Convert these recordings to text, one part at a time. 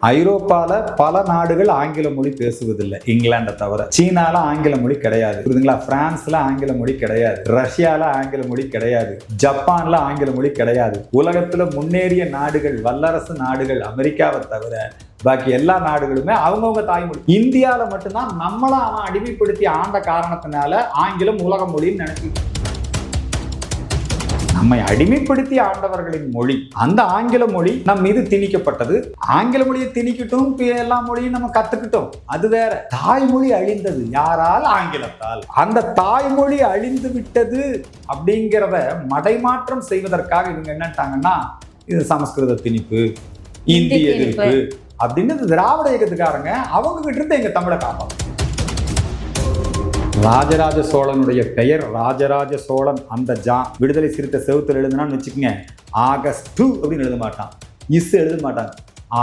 ஐரோப்பால பல நாடுகள் ஆங்கில மொழி பேசுவதில்லை, இங்கிலாண்டை தவிர. சீனால ஆங்கில மொழி கிடையாது, புரியுதுங்களா? பிரான்ஸ்ல ஆங்கில மொழி கிடையாது, ரஷ்யால ஆங்கில மொழி கிடையாது, ஜப்பான்ல ஆங்கில மொழி கிடையாது. உலகத்துல முன்னேறிய நாடுகள், வல்லரசு நாடுகள் அமெரிக்காவை தவிர பாக்கி எல்லா நாடுகளுமே அவங்கவுங்க தாய்மொழி. இந்தியாவில மட்டும்தான் நம்மள அவன் அடிமைப்படுத்தி ஆண்ட காரணத்தினால ஆங்கிலம் உலக மொழின்னு நினைச்சிட்டு நம்மை அடிமைப்படுத்தி ஆண்டவர்களின் மொழி அந்த ஆங்கில மொழி நம் மீது திணிக்கப்பட்டது. ஆங்கில மொழியை திணிக்கட்டும், எல்லா மொழியும் நம்ம கத்துக்கிட்டோம், அது வேற. தாய்மொழி அழிந்தது யாரால்? ஆங்கிலத்தால். அந்த தாய்மொழி அழிந்து விட்டது அப்படிங்கிறத மடைமாற்றம் செய்வதற்காக இவங்க என்னட்டாங்கன்னா, இது சமஸ்கிருத திணிப்பு, இந்தி எதிர்ப்பு அப்படின்னு திராவிட இயக்கத்துக்காரங்க அவங்க கிட்ட இருந்து எங்க தமிழை காப்பாங்க. ராஜராஜ சோழனுடைய பெயர் ராஜராஜ சோழன். அந்த விடுதலை சிறுத்தை செவுத்துல எழுதுனான்னு வச்சுக்கோங்க, ஆகஸ்ட் அப்படின்னு எழுத மாட்டான், எழுத மாட்டாங்க,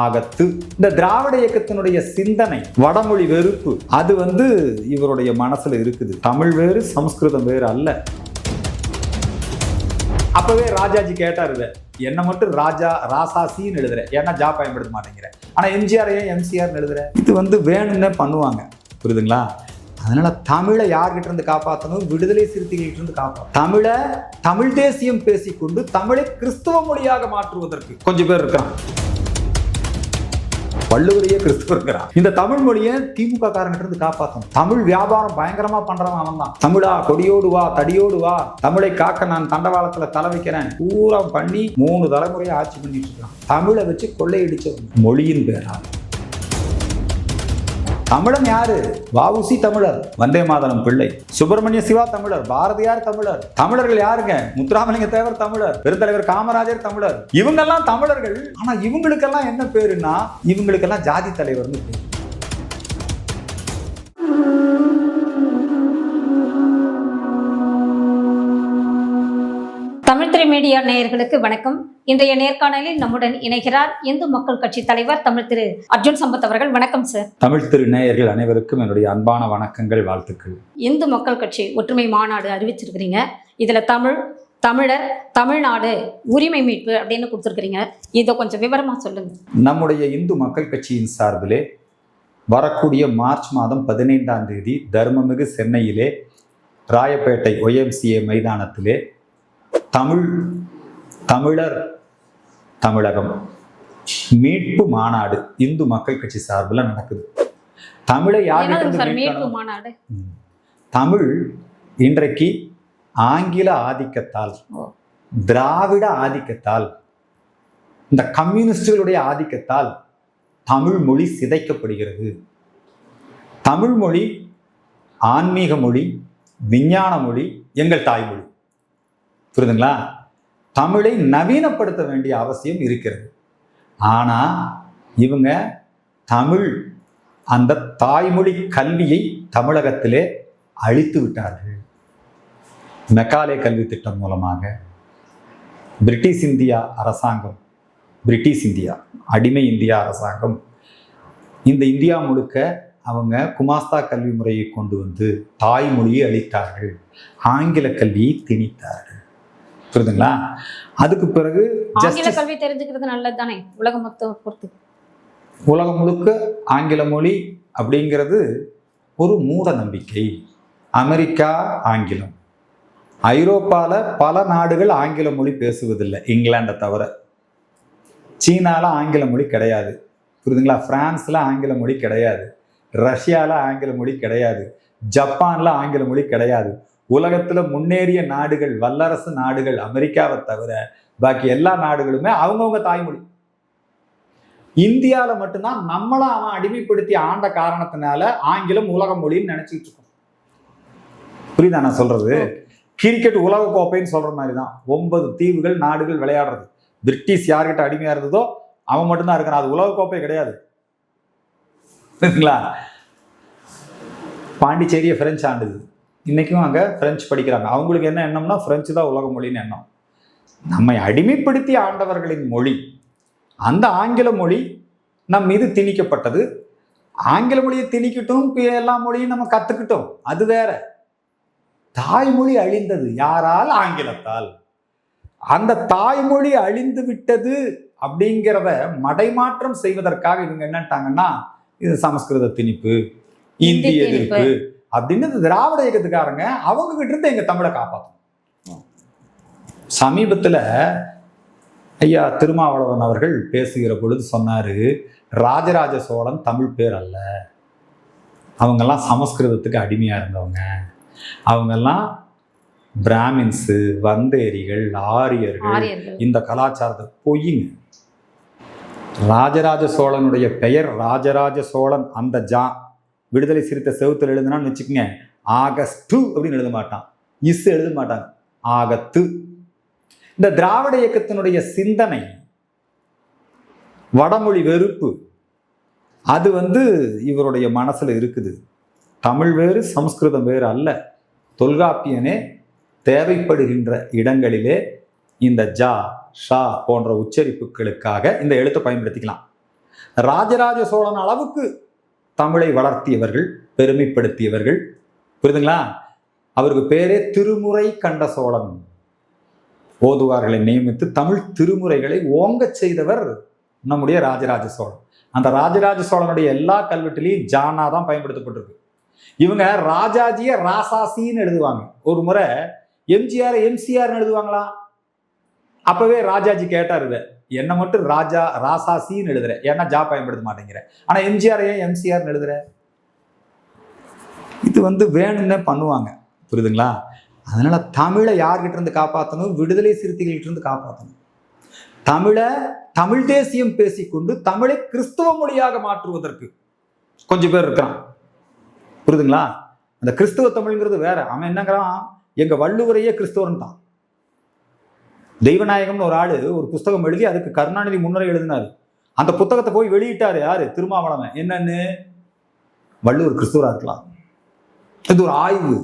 ஆகத்து. இந்த திராவிட இயக்கத்தினுடைய சிந்தனை வடமொழி வெறுப்பு அது இவருடைய மனசுல இருக்குது. தமிழ் வேறு சமஸ்கிருதம் வேறு அல்ல. அப்பவே ராஜாஜி கேட்டாரு, என்ன மட்டும் ராசாசின்னு எழுதுற, ஏன்னா ஜா பயன்படுத்த மாட்டேங்கிற, ஆனா எம்ஜிஆர் ஏன் எம்சிஆர் எழுதுற? இது வேணும்னே பண்ணுவாங்க, புரியுதுங்களா? அதனால தமிழை யார்கிட்ட இருந்து காப்பாற்றணும்? விடுதலை சிறுத்தைகிட்ட இருந்து காப்பாற்றணும். தமிழ் தேசியம் பேசிக்கொண்டு தமிழை கிறிஸ்துவ மொழியாக மாற்றுவதற்கு கொஞ்சம் பேர் இருக்கிறான். வள்ளுவரையே கிறிஸ்துவ இருக்கிறான். இந்த தமிழ் மொழியை திமுக காரங்கிட்ட இருந்து காப்பாற்றணும். தமிழ் வியாபாரம் பயங்கரமா பண்றவன் அவன் தான். தமிழா கொடியோடு வா, தடியோடு வா, தமிழை காக்க நான் தண்டவாளத்துல தலை வைக்கிறேன் பூரா பண்ணி 3 தலைமுறையை ஆட்சி பண்ணிட்டு இருக்கான். தமிழை வச்சு கொள்ளையடிச்ச மொழியின் பேரா. தமிழன் யாரு? வ.உ.சி. தமிழர், வந்தே மாதரம் பிள்ளை, சுப்பிரமணிய சிவா தமிழர், பாரதியார் தமிழர். தமிழர்கள் யாருங்க? முத்துராமலிங்க தேவர் தமிழர், பெருந்தலைவர் காமராஜர் தமிழர். இவங்கெல்லாம் தமிழர்கள். ஆனா இவங்களுக்கெல்லாம் என்ன பேருன்னா, இவங்களுக்கெல்லாம் ஜாதி தலைவர்னு பேரு. தமிழ்திரை மீடியா நேயர்களுக்கு வணக்கம். இன்றைய நேர்காணலில் நம்முடன் இணைகிறார் இந்து மக்கள் கட்சி தலைவர் தமிழ் திரு அர்ஜுன் சம்பத் அவர்கள். வணக்கம் சார். தமிழ் திரு நேயர்கள் அனைவருக்கும் என்னுடைய அன்பான வணக்கங்கள், வாழ்த்துக்கள். இந்து மக்கள் கட்சி ஒற்றுமை மாநாடு அறிவிச்சிருக்கிறீங்க. இதுல தமிழர், தமிழ்நாடு, உரிமை மீட்பு அப்படின்னு கொடுத்துருக்கிறீங்க. இதை கொஞ்சம் விவரமா சொல்லுங்க. நம்முடைய இந்து மக்கள் கட்சியின் சார்பிலே வரக்கூடிய மார்ச் மாதம் 15ஆம் தேதி தர்மமிகு சென்னையிலே ராயப்பேட்டை YMCA மைதானத்திலே தமிழர் தமிழகம் மீட்பு மாநாடு இந்து மக்கள் கட்சி சார்பில் நடக்குது. தமிழை மீட்பு மாநாடு. தமிழ் இன்றைக்கு ஆங்கில ஆதிக்கத்தால், திராவிட ஆதிக்கத்தால், இந்த கம்யூனிஸ்டுகளுடைய ஆதிக்கத்தால் தமிழ் மொழி சிதைக்கப்படுகிறது. தமிழ் மொழி ஆன்மீக மொழி, விஞ்ஞான மொழி, எங்கள் தாய்மொழி, புரியுதுங்களா? தமிழை நவீனப்படுத்த வேண்டிய அவசியம் இருக்கிறது. ஆனா இவங்க தமிழ் அந்த தாய்மொழி கல்வியை தமிழகத்திலே அழித்து விட்டார்கள். மெக்காலே கல்வி திட்டம் மூலமாக பிரிட்டிஷ் இந்தியா அரசாங்கம், அடிமை இந்தியா அரசாங்கம் இந்த இந்தியா முழுக்க அவங்க குமாஸ்தா கல்வி முறையை கொண்டு வந்து தாய்மொழியை அளித்தார்கள், ஆங்கில கல்வியை திணித்தார்கள், புரியுதுங்களா? அதுக்கு பிறகு ஆங்கில கல்வி தெரிஞ்சுக்கிறது நல்லது தானே? உலகம் முழுக்க ஆங்கில மொழி அப்படிங்கிறது ஒரு மூட நம்பிக்கை. அமெரிக்கா ஆங்கிலம், ஐரோப்பால பல நாடுகள் ஆங்கில மொழி பேசுவதில்லை, இங்கிலாண்டை தவிர. சீனால ஆங்கில மொழி கிடையாது, புரியுதுங்களா? பிரான்ஸ்ல ஆங்கில மொழி கிடையாது, ரஷ்யால ஆங்கில மொழி கிடையாது, ஜப்பான்ல ஆங்கில மொழி கிடையாது. உலகத்துல முன்னேறிய நாடுகள், வல்லரசு நாடுகள் அமெரிக்காவை தவிர பாக்கி எல்லா நாடுகளுமே அவங்கவுங்க தாய்மொழி. இந்தியாவில மட்டும்தான் நம்மள அவன் அடிமைப்படுத்தி ஆண்ட காரணத்தினால ஆங்கிலம் உலக மொழின்னு நினைச்சிட்டு இருக்கோம். புரியுதா நான் சொல்றது? கிரிக்கெட் உலக கோப்பைன்னு சொல்ற மாதிரிதான் 9 தீவுகள் நாடுகள் விளையாடுறது. பிரிட்டிஷ் யார்கிட்ட அடிமையா இருந்ததோ அவன் மட்டும்தான் இருக்கிறான். அது உலக கோப்பை கிடையாது, சரிங்களா? பாண்டிச்சேரியை பிரெஞ்சு ஆண்டுது, இன்னைக்கும் அங்கே பிரெஞ்சு படிக்கிறாங்க. அவங்களுக்கு என்ன எண்ணம்னா பிரெஞ்சு தான் உலக மொழின்னு எண்ணம். நம்மை அடிமைப்படுத்தி ஆண்டவர்களின் மொழி அந்த ஆங்கில மொழி நம் மீது திணிக்கப்பட்டது. ஆங்கில மொழியை திணிக்கட்டும், எல்லா மொழியும் நம்ம கத்துக்கிட்டோம், அது வேற. தாய்மொழி அழிந்தது யாரால்? ஆங்கிலத்தால். அந்த தாய்மொழி அழிந்து விட்டது அப்படிங்கிறத மடைமாற்றம் செய்வதற்காக இவங்க என்னட்டாங்கன்னா இது சமஸ்கிருத திணிப்பு, இந்தி எதிர்ப்பு அப்படின்னு திராவிட இயக்கத்துக்காரங்க அவங்க கிட்ட இருந்து எங்க தமிழை காப்பாற்றணும். சமீபத்துல ஐயா திருமாவளவன் அவர்கள் பேசுகிற பொழுது சொன்னாரு, ராஜராஜ சோழன் தமிழ் பேர் அல்ல, அவங்கெல்லாம் சமஸ்கிருதத்துக்கு அடிமையா இருந்தவங்க, அவங்கெல்லாம் பிராமின்ஸு, வந்தேரிகள், ஆரியர்கள், இந்த கலாச்சாரத்தை பொய்யுங்க. ராஜராஜ சோழனுடைய பெயர் ராஜராஜ சோழன். அந்த விடுதலை சிறுத்தை செவுத்தில் எழுதுனான்னு வச்சுக்கோங்க, ஆகஸ்டு அப்படின்னு எழுத மாட்டான், இஸ் எழுத மாட்டாங்க, ஆகத்து. இந்த திராவிட இயக்கத்தினுடைய சிந்தனை வடமொழி வெறுப்பு அது இவருடைய மனசுல இருக்குது. தமிழ் வேறு சமஸ்கிருதம் வேறு அல்ல. தொல்காப்பியனே தேவைப்படுகின்ற இடங்களிலே இந்த ஜா, ஷா போன்ற உச்சரிப்புகளுக்காக இந்த எழுத்தை பயன்படுத்திக்கலாம். ராஜராஜ சோழன் அளவுக்கு தமிழை வளர்த்தியவர்கள், பெருமைப்படுத்தியவர்கள், புரியுதுங்களா? அவருக்கு பேரே திருமுறை கண்ட சோழன். ஓதுவார்களை நியமித்து தமிழ் திருமுறைகளை ஓங்க செய்தவர் நம்முடைய ராஜராஜ சோழன். அந்த ராஜராஜ சோழனுடைய எல்லா கல்வெட்டிலையும் ஜானா தான் பயன்படுத்தப்பட்டிருக்கு. இவங்க ராஜாஜிய ராசாசின்னு எழுதுவாங்க. ஒரு முறை எம்ஜிஆர் எம்சிஆர்னு எழுதுவாங்களா? அப்பவே ராஜாஜி கேட்டார், இதை என்ன மட்டும் ராசாசின்னு எழுதுற, ஏன்னா ஜா பயன்படுத்த மாட்டேங்கிற, ஆனா எம்ஜிஆர் ஏன் எம்சிஆர்னு எழுதுற? இது வேணும்னே பண்ணுவாங்க, புரியுதுங்களா? அதனால தமிழை யார்கிட்ட இருந்து காப்பாற்றணும்? விடுதலை சிறுத்தைகள்கிட்ட இருந்து காப்பாற்றணும். தமிழ் தேசியம் பேசிக்கொண்டு தமிழை கிறிஸ்தவ மொழியாக மாற்றுவதற்கு கொஞ்சம் பேர் இருக்கிறான், புரியுதுங்களா? அந்த கிறிஸ்தவ தமிழ்ங்கிறது வேற. அவன் என்னங்கிறான், எங்க வள்ளுவரையே கிறிஸ்தவன் தான். தெய்வநாயகம்னு ஒரு ஆளு ஒரு புத்தகம் எழுதி அதுக்கு கருணாநிதி முன்னுரை எழுதினாரு. அந்த புத்தகத்தை போய் வெளியிட்டாரு யாரு? திருமாவளவன். என்னன்னு, வள்ளுவர் கிறிஸ்தவரா இருக்கலாம். இது ஒரு ஆய்வு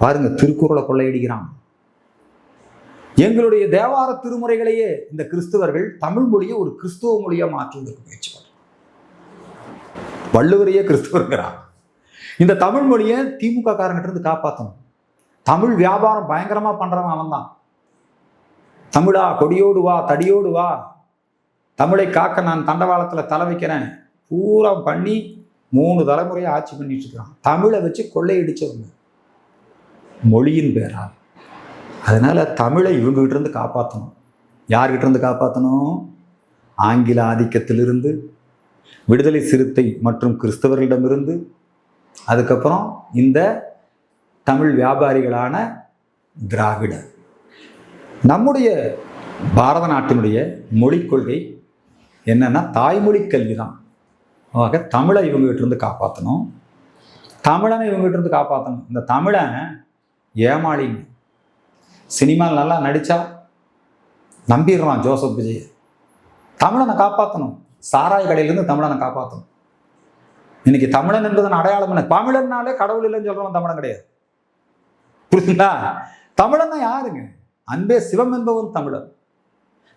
பாருங்க. திருக்குறளை கொள்ளையடிக்கிறான். எங்களுடைய தேவார திருமுறைகளையே இந்த கிறிஸ்தவர்கள் தமிழ் மொழியை ஒரு கிறிஸ்துவ மொழியா மாற்றுவதற்கு முயற்சி பண்றாங்க. வள்ளுவரையே கிறிஸ்தவருங்கிறான். இந்த தமிழ் மொழியை திமுக காரங்கிட்ட இருந்து காப்பாற்றணும். தமிழ் வியாபாரம் பயங்கரமா பண்றவன் அவன் தான். தமிழா கொடியோடு வா, தடியோடு வா, தமிழை காக்க நான் தண்டவாளத்துல தலை வைக்கிறேன், பூரா பண்ணி 3 தலைமுறையை ஆட்சி பண்ணிட்டு இருக்கிறான். தமிழை வச்சு கொள்ளையடிச்சவங்க மொழியின் பேரா. அதனால தமிழை இவங்ககிட்ட இருந்து காப்பாற்றணும். யார்கிட்ட இருந்து காப்பாற்றணும்? ஆங்கில ஆதிக்கத்திலிருந்து, விடுதலை சிறுத்தை மற்றும் கிறிஸ்தவர்களிடமிருந்து, அதுக்கப்புறம் இந்த தமிழ் வியாபாரிகளான திராவிட. நம்முடைய பாரத நாட்டினுடைய மொழிக் கொள்கை என்னன்னா தாய்மொழி கல்வி தான். ஆக தமிழை இவங்ககிட்ட இருந்து காப்பாற்றணும், தமிழனை இவங்ககிட்ட இருந்து காப்பாற்றணும். இந்த தமிழன் ஏமாளிங்க. சினிமாவில் நல்லா நடிச்சா நம்பிடுறான் ஜோசப் விஜய். தமிழனை காப்பாற்றணும். சாராய கடையிலேருந்து தமிழனை காப்பாற்றணும். இன்னைக்கு தமிழன் என்பதன் அடையாளம் என்ன? தமிழன்னாலே கடவுள் இல்லைன்னு சொல்றவன் தமிழன் கிடையாது, புரியுதுங்களா? தமிழன்னா யாருங்க? அன்பே சிவம் என்பவன் தமிழன்.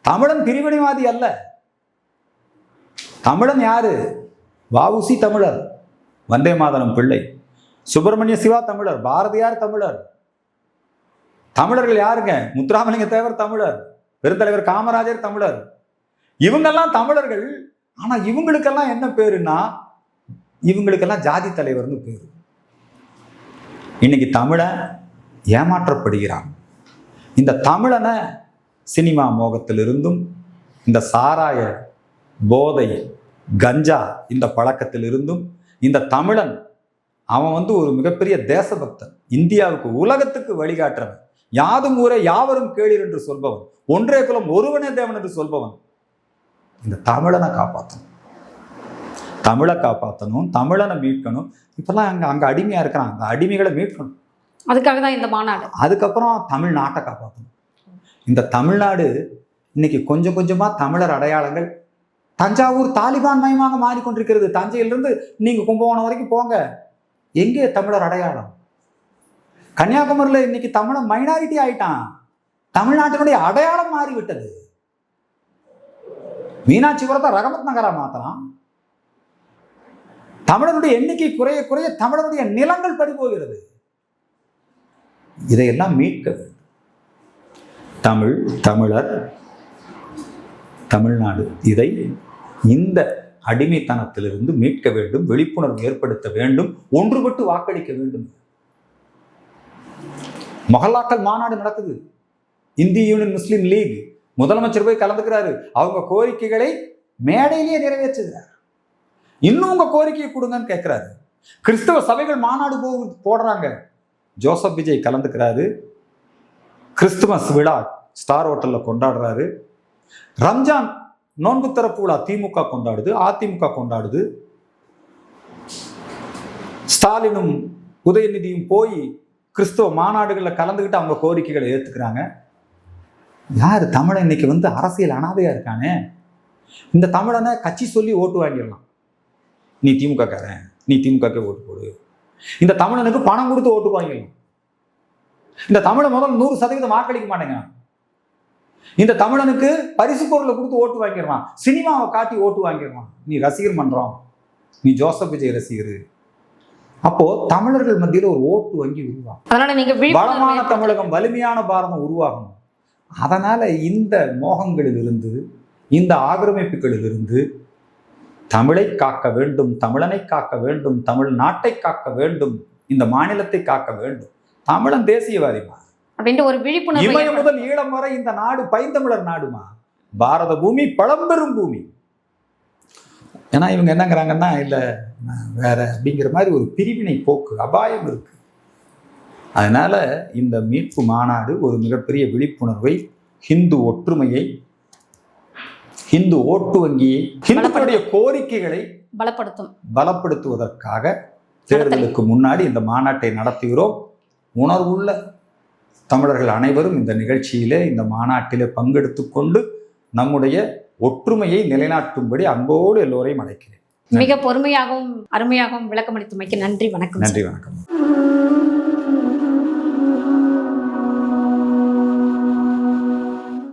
தமிழன் பிரிவினைவாதி அல்ல. தமிழன் யாரு? வஉசி தமிழர், வந்தே மாதரம் பிள்ளை, சுப்பிரமணிய சிவா தமிழர், பாரதியார் தமிழர். தமிழர்கள் யாருங்க? முத்துராமலிங்க தேவர் தமிழர், பெருந்தலைவர் காமராஜர் தமிழர். இவங்கெல்லாம் தமிழர்கள். ஆனா இவங்களுக்கெல்லாம் என்ன பேருன்னா, இவங்களுக்கெல்லாம் ஜாதி தலைவர்னு பேரு. இன்னைக்கு தமிழன் ஏமாற்றப்படுகிறான். இந்த தமிழனை சினிமா மோகத்திலிருந்தும், இந்த சாராய, போதை, கஞ்சா இந்த பழக்கத்திலிருந்தும், இந்த தமிழன் அவன் ஒரு மிகப்பெரிய தேசபக்தன், இந்தியாவுக்கு உலகத்துக்கு வழிகாட்டுறவன், யாதும் ஊரே யாவரும் கேளீர் என்று சொல்பவன், ஒன்றே குலம் ஒருவனே தேவன் என்று சொல்பவன். இந்த தமிழனை காப்பாற்றணும், தமிழை காப்பாற்றணும், தமிழனை மீட்கணும். இப்பெல்லாம் அங்க அடிமையா இருக்கிறான், அந்த அடிமைகளை மீட்கணும். அதுக்காக தான் இந்த மாநாடு. அதுக்கப்புறம் தமிழ்நாட்டை காப்பாற்றணும். இந்த தமிழ்நாடு இன்னைக்கு கொஞ்சம் கொஞ்சமா தமிழர் அடையாளங்கள், தஞ்சாவூர் தாலிபான் மயமாக மாறிக்கொண்டிருக்கிறது. தஞ்சையிலிருந்து நீங்க கும்பகோணம் வரைக்கும் போங்க, எங்கே தமிழர் அடையாளம்? கன்னியாகுமரியில் இன்னைக்கு தமிழன் மைனாரிட்டி ஆயிட்டான். தமிழ்நாட்டினுடைய அடையாளம் மாறிவிட்டது. மீனாட்சிபுரத்தை ரகமத் நகரா மாத்தலாம். தமிழனுடைய எண்ணிக்கை குறைய குறைய தமிழனுடைய நிலங்கள் பறிபோகிறது. இதையெல்லாம் மீட்க வேண்டும். தமிழர் தமிழ்நாடு இதை இந்த அடிமைத்தனத்திலிருந்து மீட்க வேண்டும், விழிப்புணர்வு ஏற்படுத்த வேண்டும், ஒன்றுபட்டு வாக்களிக்க வேண்டும். மொஹல்லாக்கள் மாநாடு நடக்குது. இந்திய யூனியன் முஸ்லீம் லீக் முதலமைச்சர் போய் கலந்துக்கிறாரு. அவங்க கோரிக்கைகளை மேடையிலேயே நிறைவேற்றுகிறார். இன்னும் உங்க கோரிக்கையை கொடுங்கன்னு கேட்கிறாரு. கிறிஸ்தவ சபைகள் மாநாடு போடுறாங்க. ஜோசப் விஜய் கலந்துக்கிறாரு. கிறிஸ்துமஸ் விழா ஸ்டார் ஹோட்டல்ல கொண்டாடுறாரு. ரம்ஜான் நோன்பு திறப்பு விழா திமுக கொண்டாடுது, அதிமுக கொண்டாடுது. ஸ்டாலினும் உதயநிதியும் போய் கிறிஸ்தவ மாநாடுகளில் கலந்துக்கிட்டு அவங்க கோரிக்கைகளை ஏற்றுக்கிறாங்க. யார் தமிழன் இன்னைக்கு அரசியல் அனாதையா இருக்கானே, இந்த தமிழனை கட்சி சொல்லி ஓட்டு வாங்கிடலாம். நீ திமுக காரன், நீ திமுக ஓட்டு போடு. இந்த தமிழனுக்கு பணம் கொடுத்து ஓட்டு வாங்கிடலாம். இந்த தமிழை முதல் 100% வாக்களிக்க மாட்டேங்க. இந்த தமிழனுக்கு பரிசு பொருளை கொடுத்து ஓட்டு வாங்கிடுவான். சினிமாவை காட்டி ஓட்டு வாங்கிடுவான். நீ ரசிகர் மன்றம், நீ ஜோசப் விஜய் ரசிகர். அப்போ தமிழர்கள் மத்தியில் ஒரு ஓட்டு வங்கி உருவாகும். வளமான தமிழகம், வலிமையான பாரதம் உருவாகணும். அதனால இந்த மோகங்களில் இருந்து, இந்த ஆக்கிரமிப்புகளில் இருந்து தமிழை காக்க வேண்டும், தமிழனை காக்க வேண்டும், தமிழ் நாட்டை காக்க வேண்டும், இந்த மாநிலத்தை காக்க வேண்டும். தமிழன் தேசியவாதிமா அப்படின்ட்டு ஒரு விழிப்புணர்வு. இமயம் முதல் ஈழம் வரை இந்த நாடு பைந்தமிழர் நாடுமா. பாரத பூமி பழம்பெரும் பூமி. ஏன்னா இவங்க என்னங்கிறாங்கன்னா, இல்லை வேற அப்படிங்கிற மாதிரி ஒரு பிரிவினை போக்கு, அபாயம் இருக்கு. அதனால இந்த மீட்பு மாநாடு ஒரு மிகப்பெரிய விழிப்புணர்வை, ஹிந்து ஒற்றுமையை, ஹிந்து ஓட்டு வங்கியை, ஹிந்துக்களுடைய கோரிக்கைகளை பலப்படுத்துவதற்காக தேர்தலுக்கு முன்னாடி இந்த மாநாட்டை நடத்துகிறோம். உணர்வுள்ள தமிழர்கள் அனைவரும் இந்த நிகழ்ச்சியிலே, இந்த மாநாட்டிலே பங்கெடுத்து கொண்டு நம்முடைய ஒற்றுமையை நிலைநாட்டும்படி அன்போடு எல்லோரையும் அழைக்கிறேன். மிக பொறுமையாகவும் அருமையாகவும் விளக்கமளித்தமைக்கு நன்றி. வணக்கம். நன்றி, வணக்கம்.